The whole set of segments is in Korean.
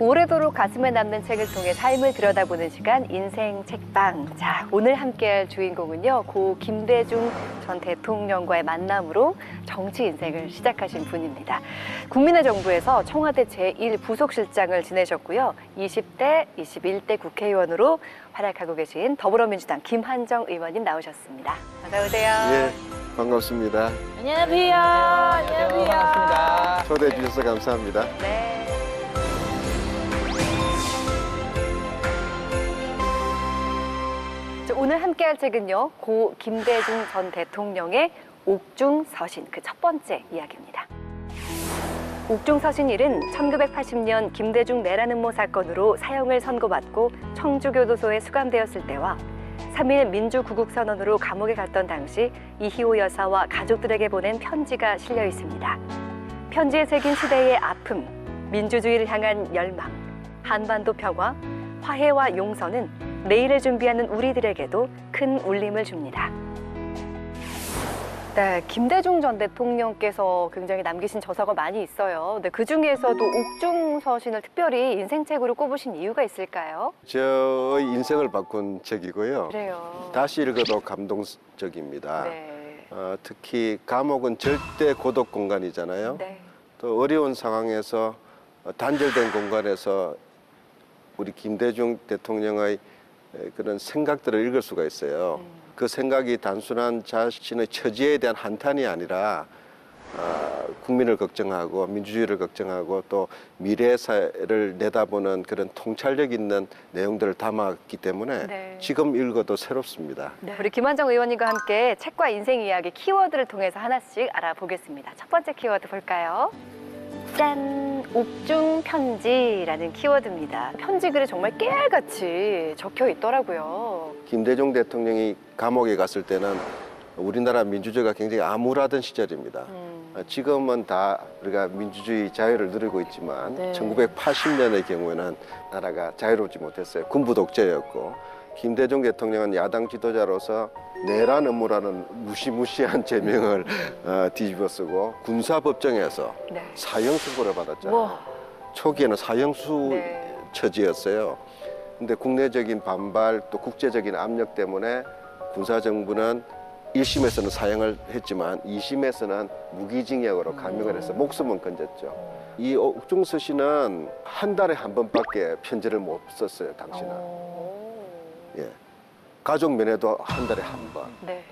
오래도록 가슴에 남는 책을 통해 삶을 들여다보는 시간 인생 책방. 자, 오늘 함께할 주인공은요, 고 김대중 전 대통령과의 만남으로 정치 인생을 시작하신 분입니다. 국민의 정부에서 청와대 제1부속실장을 지내셨고요, 20대, 21대 국회의원으로 활약하고 계신 더불어민주당 김한정 의원님 나오셨습니다. 어서 오세요. 예, 반갑습니다. 안녕하세요. 안녕하세요. 반갑습니다. 초대해 주셔서 감사합니다. 네. 오늘 함께할 책은요, 고 김대중 전 대통령의 옥중서신, 그 첫 번째 이야기입니다. 옥중서신일은 1980년 김대중 내란 음모 사건으로 사형을 선고받고 청주교도소에 수감되었을 때와 3.1 민주구국선언으로 감옥에 갔던 당시 이희호 여사와 가족들에게 보낸 편지가 실려 있습니다. 편지에 새긴 시대의 아픔, 민주주의를 향한 열망, 한반도 평화, 화해와 용서는 내일을 준비하는 우리들에게도 큰 울림을 줍니다. 네, 김대중 전 대통령께서 굉장히 남기신 저서가 많이 있어요. 근데 그 중에서도 옥중서신을 특별히 인생책으로 꼽으신 이유가 있을까요? 저의 인생을 바꾼 책이고요. 그래요. 다시 읽어도 감동적입니다. 네. 특히 감옥은 절대 고독 공간이잖아요. 네. 또 어려운 상황에서 단절된 공간에서 우리 김대중 대통령의 그런 생각들을 읽을 수가 있어요. 그 생각이 단순한 자신의 처지에 대한 한탄이 아니라 국민을 걱정하고 민주주의를 걱정하고 또 미래사를 내다보는 그런 통찰력 있는 내용들을 담았기 때문에 네. 지금 읽어도 새롭습니다. 네. 우리 김한정 의원님과 함께 책과 인생 이야기 키워드를 통해서 하나씩 알아보겠습니다. 첫 번째 키워드 볼까요? 짠! 옥중 편지라는 키워드입니다. 편지 글에 정말 깨알같이 적혀 있더라고요. 김대중 대통령이 감옥에 갔을 때는 우리나라 민주주의가 굉장히 암울하던 시절입니다. 지금은 다 우리가 민주주의 자유를 누리고 있지만 네. 1980년의 경우에는 나라가 자유롭지 못했어요. 군부 독재였고 김대중 대통령은 야당 지도자로서 내란 음모라는 무시무시한 제명을 뒤집어 쓰고 군사법정에서 네. 사형 선고를 받았잖아요. 우와. 초기에는 사형수 네. 처지였어요. 근데 국내적인 반발 또 국제적인 압력 때문에 군사정부는 1심에서는 사형을 했지만 2심에서는 무기징역으로 감형을 해서 목숨은 건졌죠. 이 옥중서신은 한 달에 한 번밖에 편지를 못 썼어요, 당신은. 예. 가족 면회도 한 달에 한 번. 네.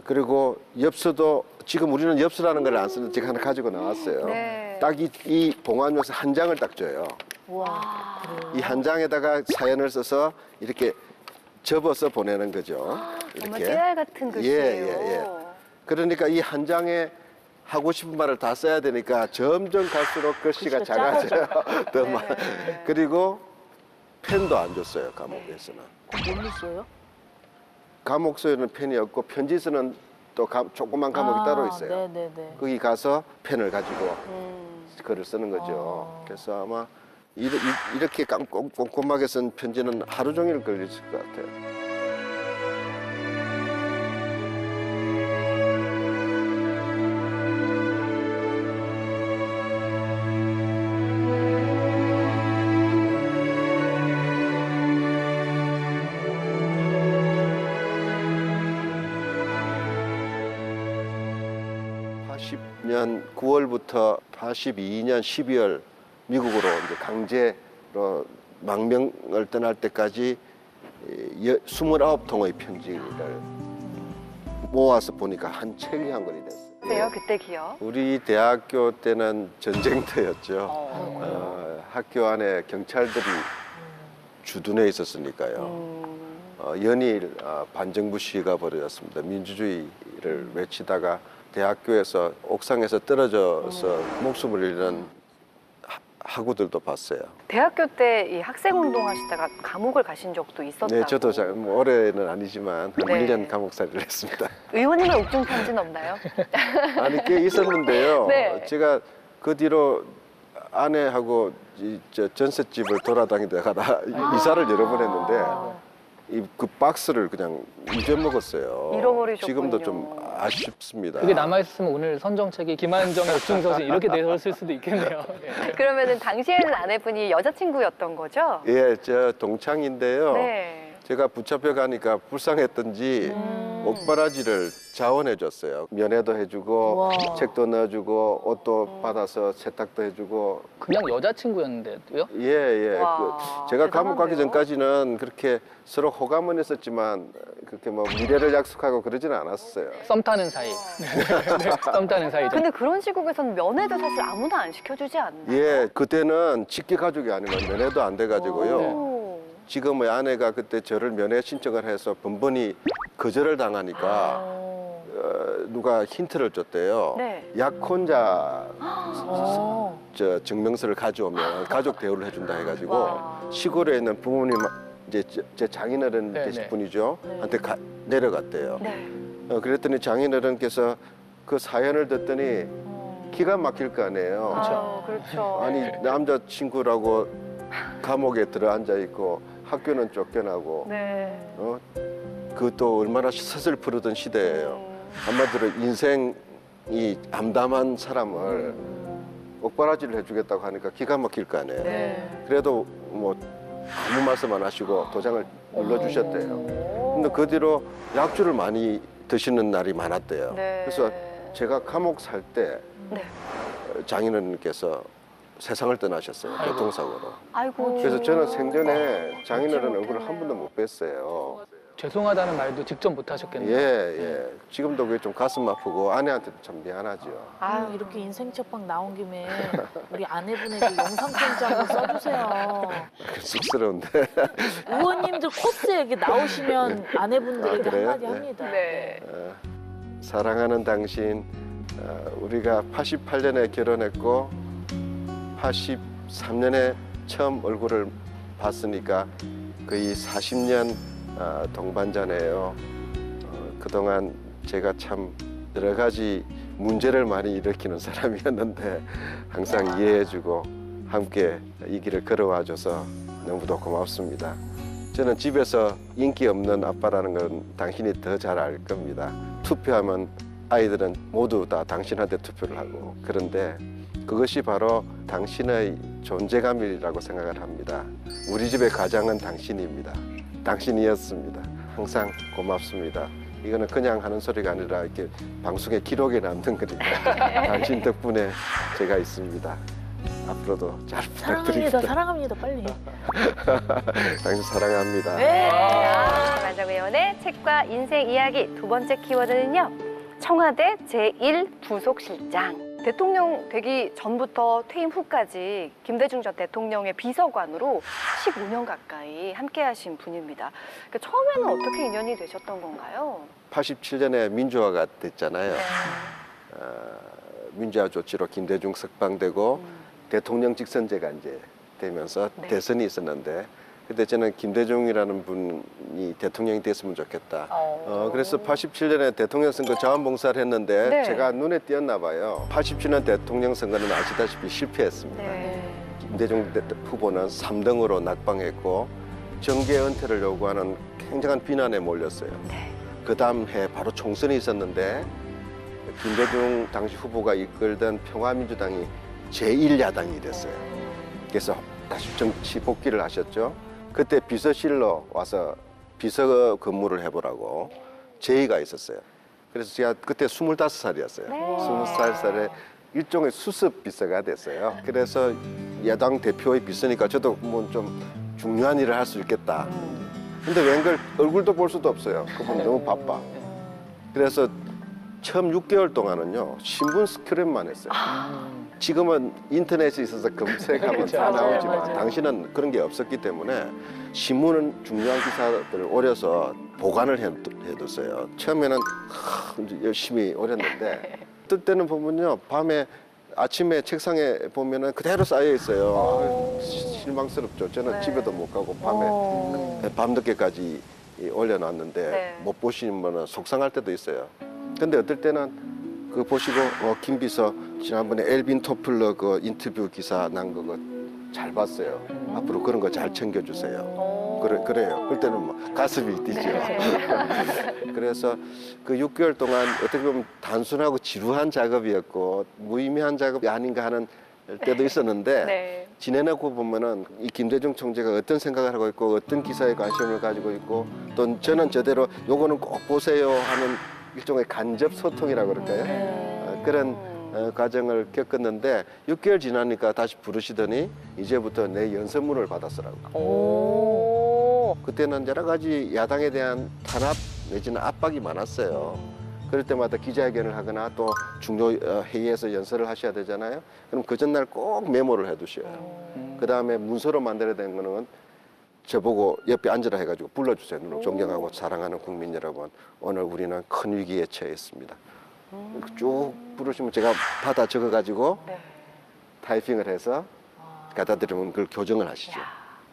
그리고 엽서도 지금 우리는 엽서라는 걸 안 쓰는데 제가 하나 가지고 나왔어요. 네. 딱 이 봉안용서 한 장을 딱 줘요. 와. 이 한 장에다가 사연을 써서 이렇게 접어서 보내는 거죠. 정말 이렇게. 깨알 같은 글씨예요. 예. 그러니까 이 한 장에 하고 싶은 말을 다 써야 되니까 점점 갈수록 글씨가 글씨가 작아져요. 더 네. 그리고 펜도 안 줬어요, 감옥에서는. 뭘로 써요? 감옥서에는 펜이 없고 편지서는 또 조그만 감옥이 따로 있어요. 네네네. 거기 가서 펜을 가지고 글을 쓰는 거죠. 그래서 아마 이렇게 꼼꼼하게 쓴 편지는 하루 종일 걸렸을 것 같아요. 년 9월부터 82년 12월 미국으로 이제 강제로 망명을 떠날 때까지 29통의 편지를 모아서 보니까 한 책이 한 권이 됐어요. 그때요? 그때 기억? 우리 대학교 때는 전쟁터였죠. 학교 안에 경찰들이 주둔해 있었으니까요. 연일 반정부 시위가 벌어졌습니다. 민주주의를 외치다가 대학교에서 옥상에서 떨어져서 목숨을 잃는 학우들도 봤어요. 대학교 때 이 학생운동 하시다가 감옥을 가신 적도 있었다고. 네, 저도 올해는 아니지만 한 네. 1년 감옥살이를 했습니다. 의원님은 옥중 편지는 없나요? 아니, 꽤 있었는데요. 네. 제가 그 뒤로 아내하고 전셋집을 돌아다니다가 이사를 여러 번 했는데 그 박스를 그냥 잊어먹었어요. 잃어버리셨군요. 지금도 좀 아쉽습니다. 그게 남아있으면 오늘 선정책이 김한정의 옥중서신 이렇게 되었을 수도 있겠네요. 예. 그러면은 당시에는 아내분이 여자친구였던 거죠? 예, 저 동창인데요. 네. 제가 붙잡혀 가니까 불쌍했던지 옷바라지를 자원해 줬어요. 면회도 해주고 와. 책도 넣어주고 옷도 받아서 세탁도 해주고. 그냥 여자친구였는데도요? 예. 와, 제가 감옥 가기 대단한데요? 전까지는 그렇게 서로 호감은 했었지만 그렇게 뭐 미래를 약속하고 그러지는 않았어요. 썸 타는 사이. 네, 썸 타는 사이죠. 근데 그런 시국에서는 면회도 사실 아무나 안 시켜주지 않나요? 예, 그때는 직계 가족이 아니면 면회도 안 돼가지고요. 오. 지금의 아내가 그때 저를 면회 신청을 해서 번번이 거절을 당하니까 누가 힌트를 줬대요. 네. 약혼자 어. 저 증명서를 가져오면 가족 대우를 해준다 해가지고 와. 시골에 있는 부모님 이제 제 장인어른 네, 되실 네. 분이죠. 한테 내려갔대요. 네. 그랬더니 장인어른께서 그 사연을 듣더니 기가 막힐 거 아니에요. 아유, 그렇죠. 아니 남자친구라고 감옥에 들어앉아 있고 학교는 쫓겨나고 네. 그것도 얼마나 서슬프르던 시대예요. 한마디로 인생이 암담한 사람을 옥바라지를 해주겠다고 하니까 기가 막힐 거 아니에요. 네. 그래도 뭐 아무 말씀 안 하시고 도장을 눌러주셨대요. 근데 그 뒤로 약주를 많이 드시는 날이 많았대요. 네. 그래서 제가 감옥 살 때 네. 장인어른께서 세상을 떠나셨어요. 교통사고로. 아이고. 그래서 저는 생전에 장인어른 얼굴을 못했네요. 한 번도 못 뵀어요. 죄송하다는 말도 직접 못 하셨겠네요. 예. 지금도 그게 좀 가슴 아프고 아내한테도 참 미안하죠. 아유, 이렇게 인생 책방 나온 김에 우리 아내분에게 영상 편지 한번 써주세요. 쑥스러운데. 의원님들 코스에 이렇게 나오시면 아내분들에게 아, 그래요? 한마디 네. 합니다. 네. 사랑하는 당신, 우리가 88년에 결혼했고 83년에 처음 얼굴을 봤으니까 거의 40년 동반자네요. 그동안 제가 참 여러 가지 문제를 많이 일으키는 사람이었는데 항상 이해해주고 함께 이 길을 걸어와줘서 너무도 고맙습니다. 저는 집에서 인기 없는 아빠라는 건 당신이 더 잘 알 겁니다. 투표하면 아이들은 모두 다 당신한테 투표를 하고, 그런데 그것이 바로 당신의 존재감이라고 생각을 합니다. 우리 집의 가장은 당신입니다. 당신이었습니다. 항상 고맙습니다. 이거는 그냥 하는 소리가 아니라 이렇게 방송에 기록에 남는 거니까 당신 덕분에 제가 있습니다. 앞으로도 잘 부탁드립니다. 사랑합니다, 빨리. 당신 사랑합니다. 네. 김한정 의원의 책과 인생 이야기 두 번째 키워드는요. 청와대 제1부속실장. 대통령 되기 전부터 퇴임 후까지 김대중 전 대통령의 비서관으로 15년 가까이 함께하신 분입니다. 그러니까 처음에는 어떻게 인연이 되셨던 건가요? 87년에 민주화가 됐잖아요. 네. 민주화 조치로 김대중 석방되고 대통령 직선제가 이제 되면서 네. 대선이 있었는데, 그때 저는 김대중이라는 분이 대통령이 됐으면 좋겠다. 그래서 87년에 대통령 선거 자원봉사를 했는데 네. 제가 눈에 띄었나 봐요. 87년 대통령 선거는 아시다시피 실패했습니다. 네. 김대중 후보는 3등으로 낙방했고 정계 은퇴를 요구하는 굉장한 비난에 몰렸어요. 네. 그 다음 해 바로 총선이 있었는데 김대중 당시 후보가 이끌던 평화민주당이 제1야당이 됐어요. 그래서 다시 정치 복귀를 하셨죠. 그때 비서실로 와서 비서 근무를 해보라고 제의가 있었어요. 그래서 제가 그때 25살이었어요. 네. 25살에 일종의 수습 비서가 됐어요. 그래서 야당 대표의 비서니까 저도 뭐 좀 중요한 일을 할 수 있겠다. 근데 웬걸 얼굴도 볼 수도 없어요. 그분 너무 바빠. 그래서 처음 6개월 동안은요 신문 스크랩만 했어요. 지금은 인터넷이 있어서 검색하면 그렇죠. 다 맞아요, 나오지만 맞아요. 당시는 그런 게 없었기 때문에 신문은 중요한 기사들을 오려서 보관을 해뒀어요. 처음에는 이제 열심히 오렸는데 뜰 때는 보면요 밤에 아침에 책상에 보면은 그대로 쌓여 있어요. 실망스럽죠. 저는 네. 집에도 못 가고 밤에 밤늦게까지 올려놨는데 네. 못 보시면 속상할 때도 있어요. 근데 어떨 때는 그 보시고 김 비서 지난번에 엘빈 토플러 그 인터뷰 기사 난 거 잘 봤어요. 앞으로 그런 거 잘 챙겨주세요. 그래요. 그때는 뭐 가슴이 뛰죠. 그래서 그 6개월 동안 어떻게 보면 단순하고 지루한 작업이었고 무의미한 작업이 아닌가 하는 때도 있었는데 네. 지내놓고 보면은 이 김대중 총재가 어떤 생각을 하고 있고 어떤 기사에 관심을 가지고 있고 또 저는 저대로 요거는 꼭 보세요 하는 일종의 간접 소통이라고 그럴까요? 그런 과정을 겪었는데 6개월 지나니까 다시 부르시더니 이제부터 내 연설문을 받았으라고. 오. 그때는 여러 가지 야당에 대한 탄압 내지는 압박이 많았어요. 그럴 때마다 기자회견을 하거나 또 중요 회의에서 연설을 하셔야 되잖아요. 그럼 그 전날 꼭 메모를 해두셔요. 그 다음에 문서로 만들어야 되는 거는 저보고 옆에 앉으라 해가지고 불러주세요. 존경하고 사랑하는 국민 여러분, 오늘 우리는 큰 위기에 처했습니다. 쭉 부르시면 제가 받아 적어가지고 네. 타이핑을 해서 갖다 드리면 그걸 교정을 하시죠.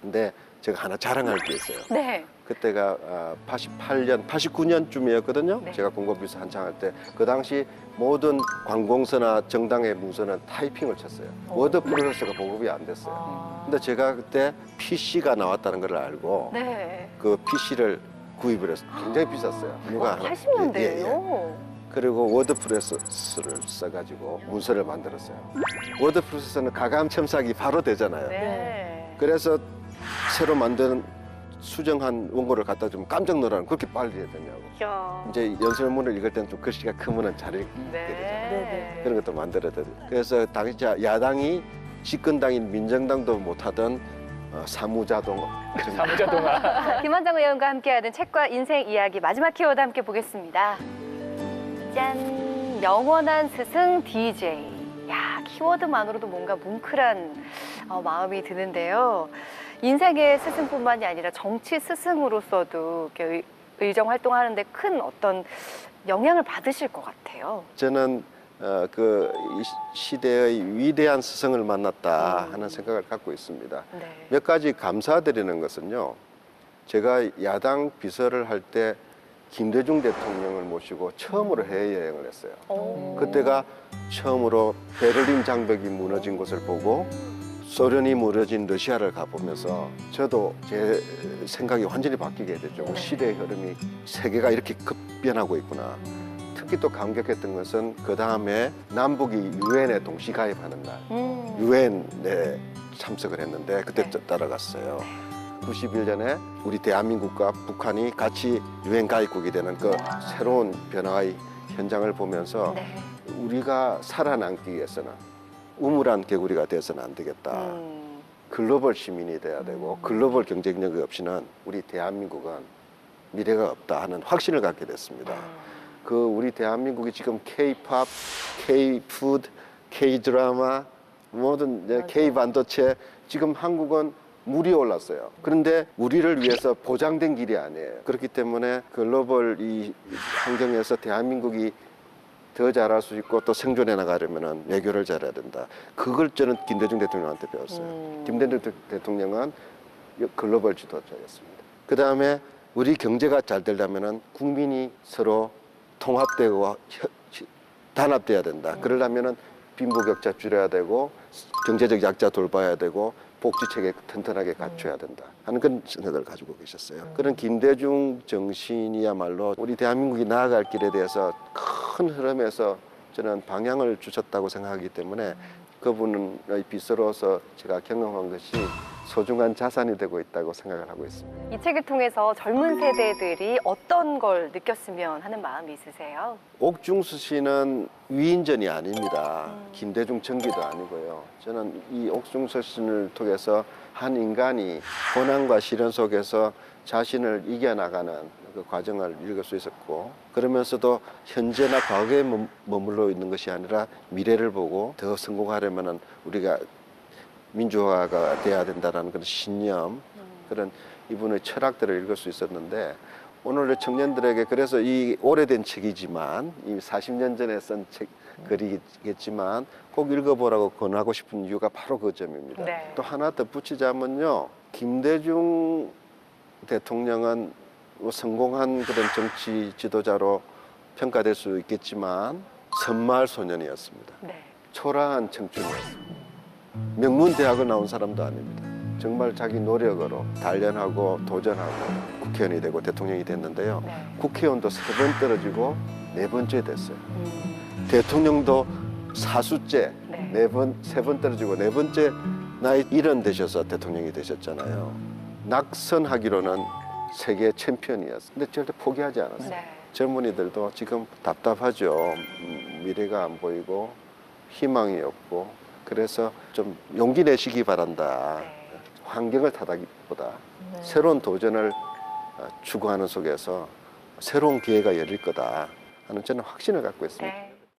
근데 제가 하나 자랑할 게 있어요. 네. 그때가 88년, 89년쯤이었거든요. 네. 제가 공급비서 한창 할 때 그 당시 모든 관공서나 정당의 문서는 타이핑을 쳤어요. 워드 프로세서가 보급이 안 됐어요. 근데 제가 그때 PC가 나왔다는 걸 알고 네. 그 PC를 구입을 했어요. 굉장히 비쌌어요. 누가 하나. 80년대예요. 예, 예. 그리고 워드 프로세서를 써가지고 문서를 만들었어요. 워드 프로세서는 가감 첨삭이 바로 되잖아요. 네. 그래서 새로 만든 수정한 원고를 갖다 주면 깜짝 놀라는 그렇게 빨리 해야 되냐고. 이야. 이제 연설문을 읽을 때는 좀 글씨가 크면은 잘 읽게 되잖아요. 네. 그런 것도 만들어야 그래서 당시 야당이 집권당인 민정당도 못하던 사무자동. 사무자동화. 김환정 의원과 함께하는 책과 인생 이야기 마지막 키워드 함께 보겠습니다. 짠! 영원한 스승 DJ. 야, 키워드만으로도 뭔가 뭉클한 마음이 드는데요. 인생의 스승뿐만이 아니라 정치 스승으로서도 이렇게 의정 활동하는데 큰 어떤 영향을 받으실 것 같아요. 저는 이 시대의 위대한 스승을 만났다 하는 생각을 갖고 있습니다. 네. 몇 가지 감사드리는 것은요. 제가 야당 비서를 할 때 김대중 대통령을 모시고 처음으로 해외여행을 했어요. 그때가 처음으로 베를린 장벽이 무너진 것을 보고 소련이 무너진 러시아를 가보면서 저도 제 생각이 완전히 바뀌게 됐죠. 시대의 흐름이 세계가 이렇게 급변하고 있구나. 특히 또 감격했던 것은 그 다음에 남북이 유엔에 동시 가입하는 날 유엔에 참석을 했는데 그때 따라갔어요. 91년에 우리 대한민국과 북한이 같이 유엔 가입국이 되는 그 새로운 변화의 현장을 보면서 네. 우리가 살아남기 위해서는 우물안 개구리가 돼서는 안 되겠다. 글로벌 시민이 돼야 되고 글로벌 경쟁력이 없이는 우리 대한민국은 미래가 없다 하는 확신을 갖게 됐습니다. 그 우리 대한민국이 지금 K-팝, K-푸드, K-드라마, 모든 이제 K-반도체 지금 한국은 물이 올랐어요. 그런데 우리를 위해서 보장된 길이 아니에요. 그렇기 때문에 글로벌 이 환경에서 대한민국이 더 잘할 수 있고 또 생존해 나가려면 외교를 잘해야 된다. 그걸 저는 김대중 대통령한테 배웠어요. 김대중 대통령은 글로벌 지도자였습니다. 그 다음에 우리 경제가 잘 되려면 국민이 서로 통합되고 단합돼야 된다. 그러려면 빈부격차 줄여야 되고 경제적 약자 돌봐야 되고 복지체계 튼튼하게 갖춰야 된다 하는 그런 생각을 가지고 계셨어요. 그런 김대중 정신이야말로 우리 대한민국이 나아갈 길에 대해서 큰 흐름에서 저는 방향을 주셨다고 생각하기 때문에 그분의 비서로서 제가 경험한 것이 소중한 자산이 되고 있다고 생각을 하고 있습니다. 이 책을 통해서 젊은 세대들이 어떤 걸 느꼈으면 하는 마음이 있으세요? 옥중수 씨는 위인전이 아닙니다. 김대중 전기도 아니고요. 저는 이 옥중수 씨를 통해서 한 인간이 고난과 시련 속에서 자신을 이겨나가는 그 과정을 읽을 수 있었고 그러면서도 현재나 과거에 머물러 있는 것이 아니라 미래를 보고 더 성공하려면 우리가 민주화가 돼야 된다는 그런 신념, 그런 이분의 철학들을 읽을 수 있었는데 오늘의 청년들에게 그래서 이 오래된 책이지만 이미 40년 전에 쓴 글이겠지만 꼭 읽어보라고 권하고 싶은 이유가 바로 그 점입니다. 네. 또 하나 더 붙이자면요. 김대중 대통령은 성공한 그런 정치 지도자로 평가될 수 있겠지만 선마을 소년이었습니다. 네. 초라한 청춘이었습니다. 명문 대학을 나온 사람도 아닙니다. 정말 자기 노력으로 단련하고 도전하고 국회의원이 되고 대통령이 됐는데요. 네. 국회의원도 3번 떨어지고 4번째 됐어요. 대통령도 사수째 네. 3번 떨어지고 4번째 나이 70 되셔서 대통령이 되셨잖아요. 낙선하기로는 세계 챔피언이었어요. 근데 절대 포기하지 않았어요. 네. 젊은이들도 지금 답답하죠. 미래가 안 보이고 희망이 없고 그래서 좀 용기 내시기 바란다. 네. 환경을 탓하기보다 네. 새로운 도전을 추구하는 속에서 새로운 기회가 열릴 거다 하는 저는 확신을 갖고 있습니다. 네.